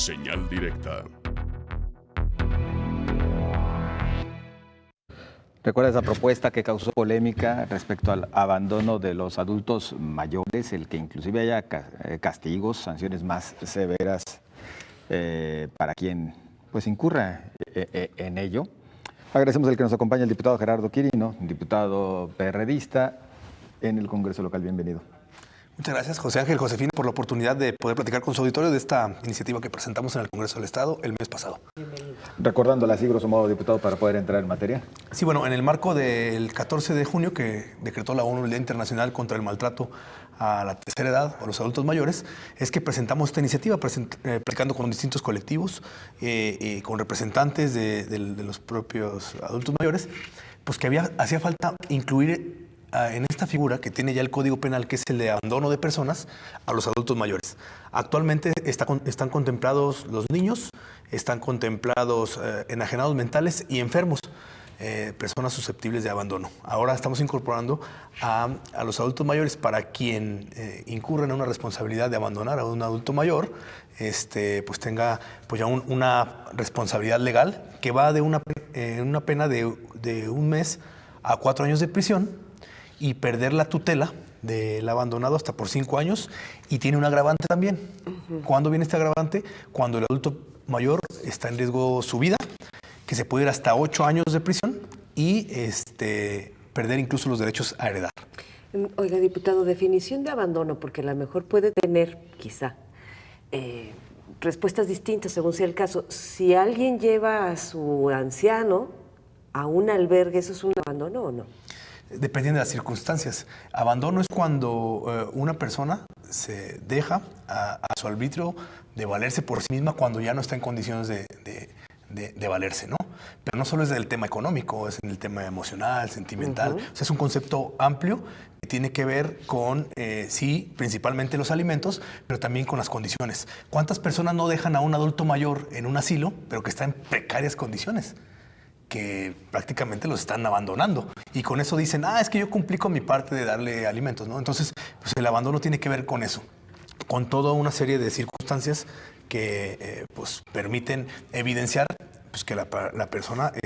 Señal directa. ¿Recuerda esa propuesta que causó polémica respecto al abandono de los adultos mayores, el que inclusive haya castigos, sanciones más severas para quien pues incurra en ello? Agradecemos el que nos acompaña el diputado Gerardo Quirino, diputado perredista en el Congreso local. Bienvenido. Muchas gracias, José Ángel, Josefina, por la oportunidad de poder platicar con su auditorio de esta iniciativa que presentamos en el Congreso del Estado el mes pasado. Recordándola así, grosso modo, diputado, para poder entrar en materia. Sí, bueno, en el marco del 14 de junio que decretó la ONU el Día Internacional contra el Maltrato a la tercera edad o a los adultos mayores, es que presentamos esta iniciativa, platicando con distintos colectivos, con representantes de los propios adultos mayores, pues que hacía falta incluir en esta figura que tiene ya el Código Penal, que es el de abandono de personas, a los adultos mayores. Actualmente están contemplados los niños, están contemplados enajenados mentales y enfermos, personas susceptibles de abandono. Ahora estamos incorporando a los adultos mayores para quien incurra en una responsabilidad de abandonar a un adulto mayor, pues tenga pues ya una responsabilidad legal que va de una pena de 1 mes a 4 años de prisión, y perder la tutela del abandonado hasta por 5 años, y tiene un agravante también. ¿Cuándo viene este agravante? Cuando el adulto mayor está en riesgo su vida, que se puede ir hasta 8 años de prisión y perder incluso los derechos a heredar. Oiga, diputado, definición de abandono, porque a lo mejor puede tener, quizá, respuestas distintas según sea el caso. Si alguien lleva a su anciano a un albergue, ¿eso es un abandono o no? Dependiendo de las circunstancias. Abandono es cuando una persona se deja a su arbitrio de valerse por sí misma cuando ya no está en condiciones de valerse, ¿no? Pero no solo es del tema económico, es en el tema emocional, sentimental. O sea, es un concepto amplio que tiene que ver con, sí, principalmente los alimentos, pero también con las condiciones. ¿Cuántas personas no dejan a un adulto mayor en un asilo, pero que está en precarias condiciones, que prácticamente los están abandonando? Y con eso dicen, es que yo cumplí con mi parte de darle alimentos, ¿no? Entonces, pues el abandono tiene que ver con eso, con toda una serie de circunstancias que pues permiten evidenciar pues, que la persona se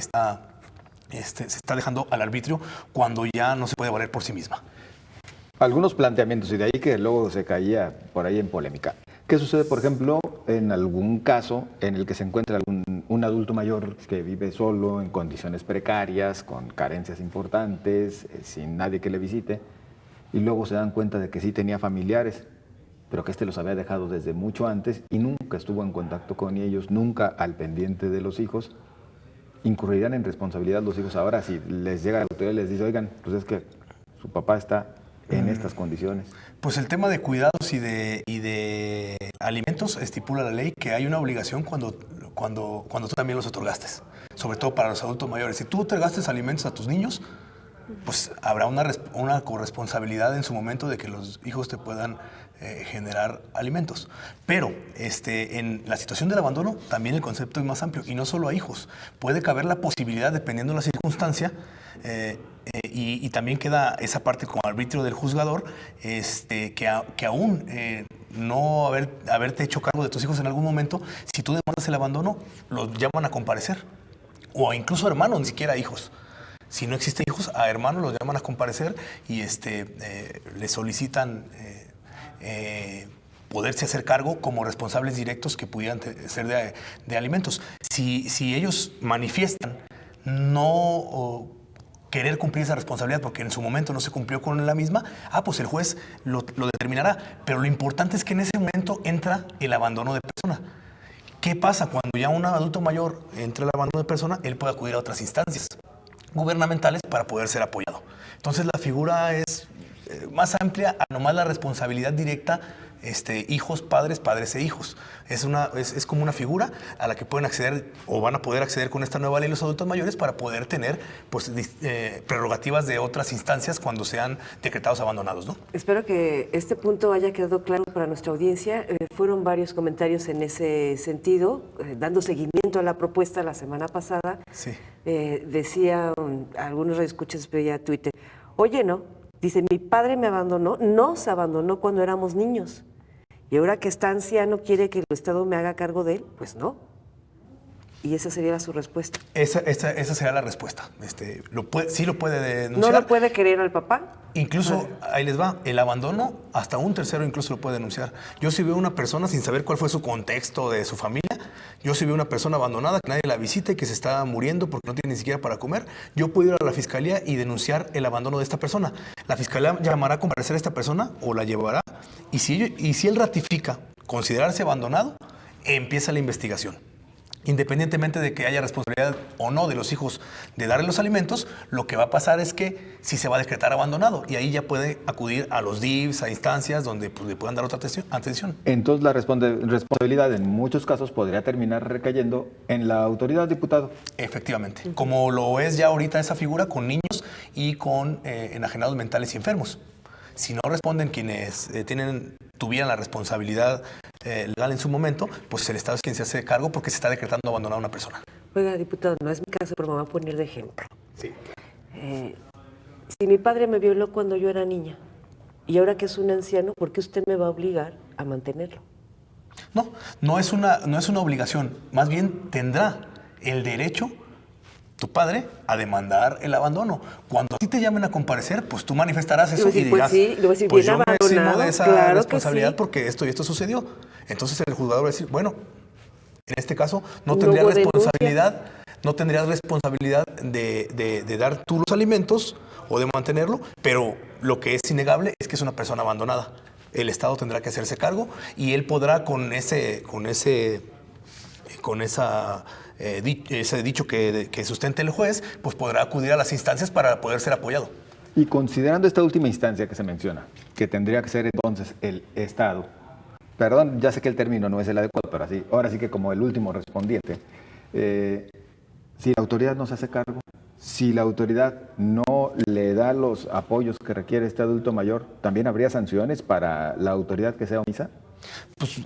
está dejando al arbitrio cuando ya no se puede valer por sí misma. Algunos planteamientos, y de ahí que luego se caía por ahí en polémica. ¿Qué sucede, por ejemplo, en algún caso en el que se encuentra un adulto mayor que vive solo, en condiciones precarias, con carencias importantes, sin nadie que le visite, y luego se dan cuenta de que sí tenía familiares, pero que los había dejado desde mucho antes y nunca estuvo en contacto con ellos, nunca al pendiente de los hijos? ¿Incurrirán en responsabilidad los hijos ahora si les llega la autoridad y les dice, oigan, pues es que su papá está en estas condiciones? Pues el tema de cuidados y de alimentos estipula la ley que hay una obligación cuando tú también los otorgaste, sobre todo para los adultos mayores. Si tú otorgaste alimentos a tus niños, pues habrá una corresponsabilidad en su momento de que los hijos te puedan generar alimentos. Pero en la situación del abandono también el concepto es más amplio, y no solo a hijos. Puede caber la posibilidad, dependiendo de la circunstancia, y también queda esa parte como arbitrio del juzgador, que aún no haberte hecho cargo de tus hijos en algún momento, si tú demandas el abandono, los llaman a comparecer. O incluso hermanos, ni siquiera hijos. Si no existen hijos, a hermanos los llaman a comparecer y les solicitan poderse hacer cargo como responsables directos que pudieran ser de alimentos. Si ellos manifiestan no querer cumplir esa responsabilidad porque en su momento no se cumplió con la misma, pues el juez lo determinará. Pero lo importante es que en ese momento entra el abandono de persona. ¿Qué pasa? Cuando ya un adulto mayor entra el abandono de persona, él puede acudir a otras instancias gubernamentales para poder ser apoyado. Entonces la figura es más amplia a nomás la responsabilidad directa, hijos, padres, padres e hijos. Es como una figura a la que pueden acceder o van a poder acceder con esta nueva ley los adultos mayores para poder tener pues, prerrogativas de otras instancias cuando sean decretados abandonados, ¿no? Espero que este punto haya quedado claro para nuestra audiencia. Fueron varios comentarios en ese sentido, dando seguimiento a la propuesta la semana pasada. Sí. Decía algunos radioescuchas, veía Twitter, oye, no, dice, mi padre me abandonó, nos abandonó cuando éramos niños. Y ahora que está anciano, ¿quiere que el Estado me haga cargo de él? Pues no. Y esa sería su respuesta. Esa sería la respuesta. Sí lo puede ¿No denunciar. lo puede querer al papá? Incluso, ahí les va, el abandono, hasta un tercero incluso lo puede denunciar. Yo si veo una persona sin saber cuál fue su contexto de su familia, yo si veo una persona abandonada, que nadie la visita y que se está muriendo porque no tiene ni siquiera para comer, yo puedo ir a la fiscalía y denunciar el abandono de esta persona. La fiscalía llamará a comparecer a esta persona o la llevará, y si él ratifica considerarse abandonado, empieza la investigación. Independientemente de que haya responsabilidad o no de los hijos de darle los alimentos, lo que va a pasar es que sí se va a decretar abandonado y ahí ya puede acudir a los DIFs, a instancias donde pues, le puedan dar otra atención. Entonces la responsabilidad en muchos casos podría terminar recayendo en la autoridad, diputado. Efectivamente, como lo es ya ahorita esa figura con niños y con enajenados mentales y enfermos. Si no responden quienes tuvieran la responsabilidad legal en su momento, pues el Estado es quien se hace cargo porque se está decretando abandonar a una persona. Oiga, diputado, no es mi caso, pero me voy a poner de ejemplo. Sí. Si mi padre me violó cuando yo era niña y ahora que es un anciano, ¿por qué usted me va a obligar a mantenerlo? No es una obligación. Más bien tendrá el derecho tu padre a demandar el abandono. Cuando a ti te llamen a comparecer, pues tú manifestarás eso y dirás, pues yo me eximo de esa responsabilidad porque esto y esto sucedió. Entonces el juzgador va a decir, bueno, en este caso no tendrías responsabilidad de dar tú los alimentos o de mantenerlo, pero lo que es innegable es que es una persona abandonada. El Estado tendrá que hacerse cargo y él podrá ese dicho que sustente el juez, pues podrá acudir a las instancias para poder ser apoyado. Y considerando esta última instancia que se menciona, que tendría que ser entonces el Estado, perdón, ya sé que el término no es el adecuado, pero así, ahora sí que como el último respondiente, si la autoridad no se hace cargo, si la autoridad no le da los apoyos que requiere este adulto mayor, ¿también habría sanciones para la autoridad que sea omisa? Pues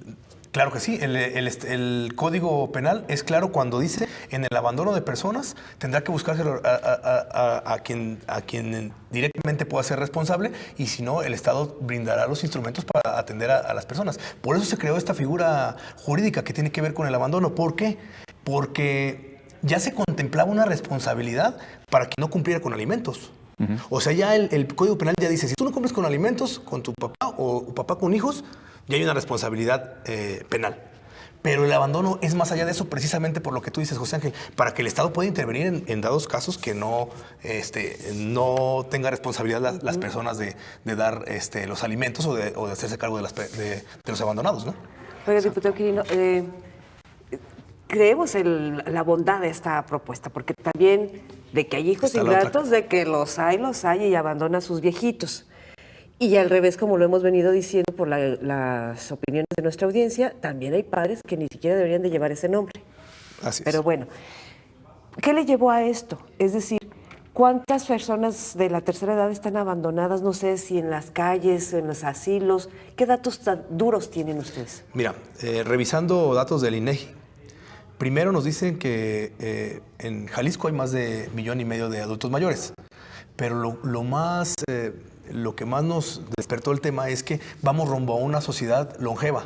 claro que sí, el Código Penal es claro cuando dice en el abandono de personas tendrá que buscarse a quien directamente pueda ser responsable y si no, el Estado brindará los instrumentos para atender a las personas. Por eso se creó esta figura jurídica que tiene que ver con el abandono. ¿Por qué? Porque ya se contemplaba una responsabilidad para quien no cumpliera con alimentos. O sea, ya el Código Penal ya dice, si tú no cumples con alimentos con tu papá o papá con hijos, ya hay una responsabilidad penal. Pero el abandono es más allá de eso, precisamente por lo que tú dices, José Ángel, para que el Estado pueda intervenir en dados casos que no tenga responsabilidad las personas de dar los alimentos o de hacerse cargo de los abandonados, ¿no? Oiga, diputado Quirino, creemos en la bondad de esta propuesta, porque también de que hay hijos ingratos, de que los hay y abandona a sus viejitos. Y al revés, como lo hemos venido diciendo por las opiniones de nuestra audiencia, también hay padres que ni siquiera deberían de llevar ese nombre. Así es. Pero bueno, ¿qué le llevó a esto? Es decir, ¿cuántas personas de la tercera edad están abandonadas? No sé si en las calles, en los asilos. ¿Qué datos tan duros tienen ustedes? Mira, revisando datos del INEGI, primero nos dicen que en Jalisco hay más de 1,5 millones de adultos mayores, pero lo que más nos despertó el tema es que vamos rumbo a una sociedad longeva.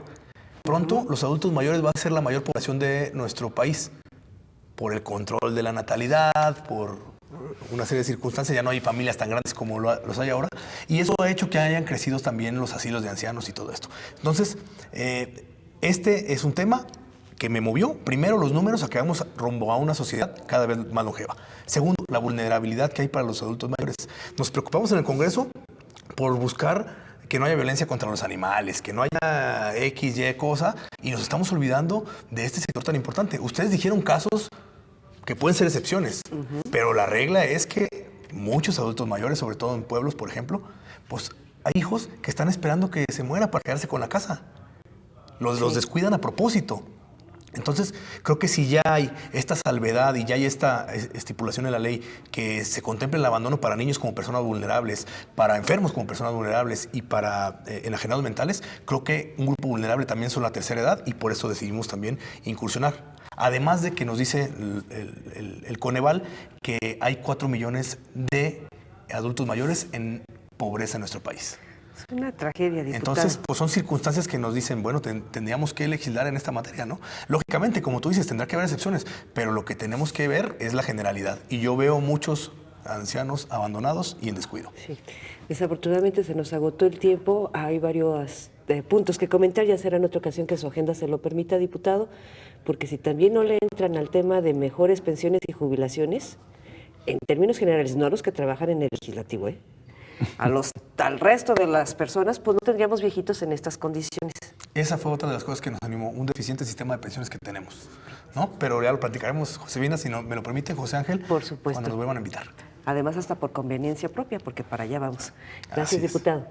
Pronto los adultos mayores va a ser la mayor población de nuestro país, por el control de la natalidad, por una serie de circunstancias, ya no hay familias tan grandes como los hay ahora, y eso ha hecho que hayan crecido también los asilos de ancianos y todo esto. Entonces, este es un tema que me movió, primero, los números a que vamos rumbo a una sociedad cada vez más longeva. Segundo, la vulnerabilidad que hay para los adultos mayores. Nos preocupamos en el Congreso por buscar que no haya violencia contra los animales, que no haya X, Y cosa, y nos estamos olvidando de este sector tan importante. Ustedes dijeron casos que pueden ser excepciones, pero la regla es que muchos adultos mayores, sobre todo en pueblos, por ejemplo, pues hay hijos que están esperando que se muera para quedarse con la casa. Los descuidan a propósito. Entonces, creo que si ya hay esta salvedad y ya hay esta estipulación en la ley que se contemple el abandono para niños como personas vulnerables, para enfermos como personas vulnerables y para enajenados mentales, creo que un grupo vulnerable también son la tercera edad y por eso decidimos también incursionar. Además de que nos dice el Coneval que hay 4 millones de adultos mayores en pobreza en nuestro país. Es una tragedia, diputado. Entonces, pues son circunstancias que nos dicen, bueno, tendríamos que legislar en esta materia, ¿no? Lógicamente, como tú dices, tendrá que haber excepciones, pero lo que tenemos que ver es la generalidad. Y yo veo muchos ancianos abandonados y en descuido. Sí. Desafortunadamente se nos agotó el tiempo. Hay varios puntos que comentar. Ya será en otra ocasión que su agenda se lo permita, diputado, porque si también no le entran al tema de mejores pensiones y jubilaciones, en términos generales, no a los que trabajan en el legislativo, al resto de las personas, pues no tendríamos viejitos en estas condiciones. Esa fue otra de las cosas que nos animó, un deficiente sistema de pensiones que tenemos, ¿no? Pero ya lo platicaremos, Josefina, si no, me lo permite, José Ángel, Por supuesto. cuando nos vuelvan a invitar. Además, hasta por conveniencia propia, porque para allá vamos. Gracias, diputado.